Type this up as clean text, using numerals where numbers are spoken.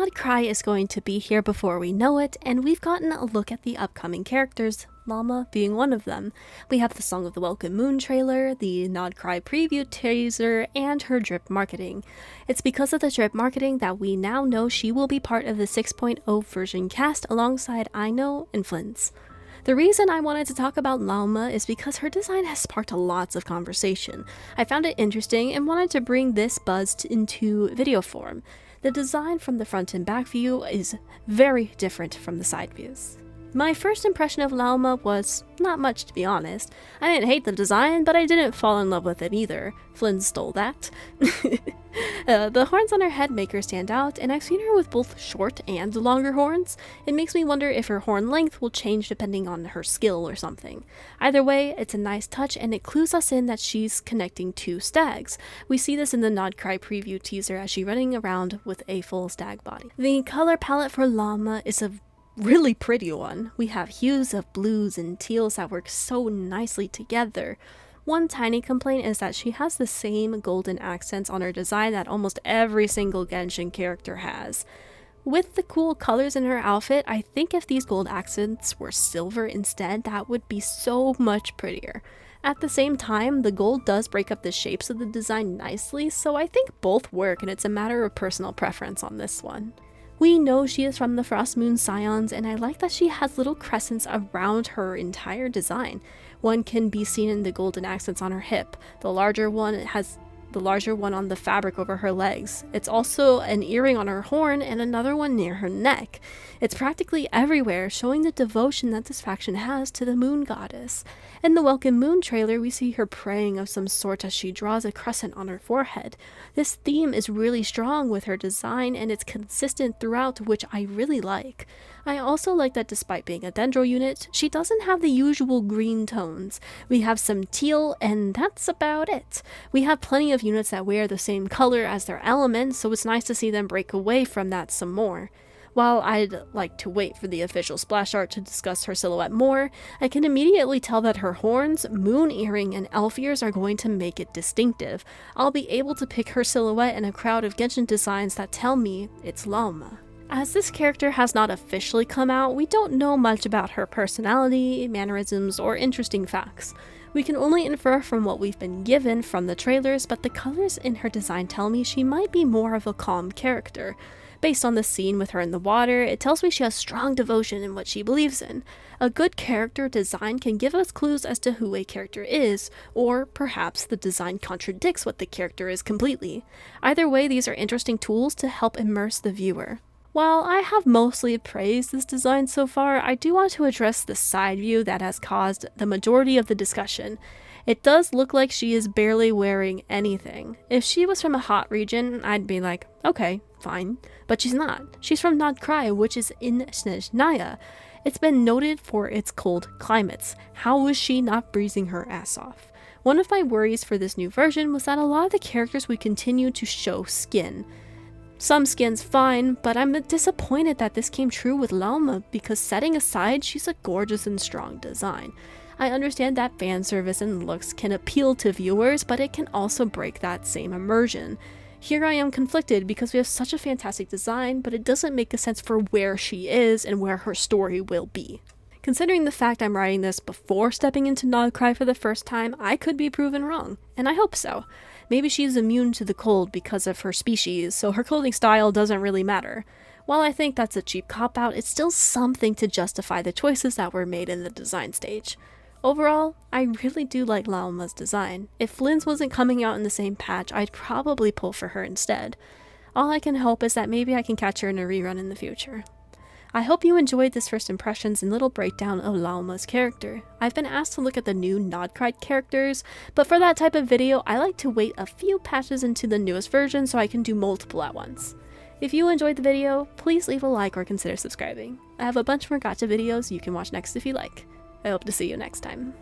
Nod Krai is going to be here before we know it, and we've gotten a look at the upcoming characters, Lauma being one of them. We have the Song of the Welcome Moon trailer, the Nod Krai preview teaser, and her drip marketing. It's because of the drip marketing that we now know she will be part of the 6.0 version cast alongside Aino and Flint's. The reason I wanted to talk about Lauma is because her design has sparked lots of conversation. I found it interesting and wanted to bring this buzz into video form. The design from the front and back view is very different from the side views. My first impression of Lauma was not much, to be honest. I didn't hate the design, but I didn't fall in love with it either. Flynn stole that. The horns on her head make her stand out, and I've seen her with both short and longer horns. It makes me wonder if her horn length will change depending on her skill or something. Either way, it's a nice touch, and it clues us in that she's connecting two stags. We see this in the Nod Krai preview teaser as she's running around with a full stag body. The color palette for Lauma is a really pretty one. We have hues of blues and teals that work so nicely together. One tiny complaint is that she has the same golden accents on her design that almost every single Genshin character has. With the cool colors in her outfit, I think if these gold accents were silver instead, that would be so much prettier. At the same time, the gold does break up the shapes of the design nicely, so I think both work and it's a matter of personal preference on this one. We know she is from the Frost Moon Scions, and I like that she has little crescents around her entire design. One can be seen in the golden accents on her hip. The larger one has the larger one on the fabric over her legs. It's also an earring on her horn and another one near her neck. It's practically everywhere, showing the devotion that this faction has to the moon goddess. In the Welcome Moon trailer, we see her praying of some sort as she draws a crescent on her forehead. This theme is really strong with her design, and it's consistent throughout, which I really like. I also like that despite being a Dendro unit, she doesn't have the usual green tones. We have some teal, and that's about it. We have plenty of units that wear the same color as their element, so it's nice to see them break away from that some more. While I'd like to wait for the official splash art to discuss her silhouette more, I can immediately tell that her horns, moon earring, and elf ears are going to make it distinctive. I'll be able to pick her silhouette in a crowd of Genshin designs that tell me it's Lauma. As this character has not officially come out, we don't know much about her personality, mannerisms, or interesting facts. We can only infer from what we've been given from the trailers, but the colors in her design tell me she might be more of a calm character. Based on the scene with her in the water, it tells me she has strong devotion in what she believes in. A good character design can give us clues as to who a character is, or perhaps the design contradicts what the character is completely. Either way, these are interesting tools to help immerse the viewer. While I have mostly praised this design so far, I do want to address the side view that has caused the majority of the discussion. It does look like she is barely wearing anything. If she was from a hot region, I'd be like, okay, fine. But she's not. She's from Nod Krai, which is in Snezhnaya. It's been noted for its cold climates. How was she not breezing her ass off? One of my worries for this new version was that a lot of the characters would continue to show skin. Some skin's fine, but I'm disappointed that this came true with Lauma because setting aside, she's a gorgeous and strong design. I understand that fan service and looks can appeal to viewers, but it can also break that same immersion. Here I am conflicted because we have such a fantastic design, but it doesn't make a sense for where she is and where her story will be. Considering the fact I'm writing this before stepping into Nod Krai for the first time, I could be proven wrong, and I hope so. Maybe she's immune to the cold because of her species, so her clothing style doesn't really matter. While I think that's a cheap cop-out, it's still something to justify the choices that were made in the design stage. Overall, I really do like Lauma's design. If Flynn's wasn't coming out in the same patch, I'd probably pull for her instead. All I can hope is that maybe I can catch her in a rerun in the future. I hope you enjoyed this first impressions and little breakdown of Lauma's character. I've been asked to look at the new Nod Krai characters, but for that type of video, I like to wait a few patches into the newest version so I can do multiple at once. If you enjoyed the video, please leave a like or consider subscribing. I have a bunch more gacha videos you can watch next if you like. I hope to see you next time.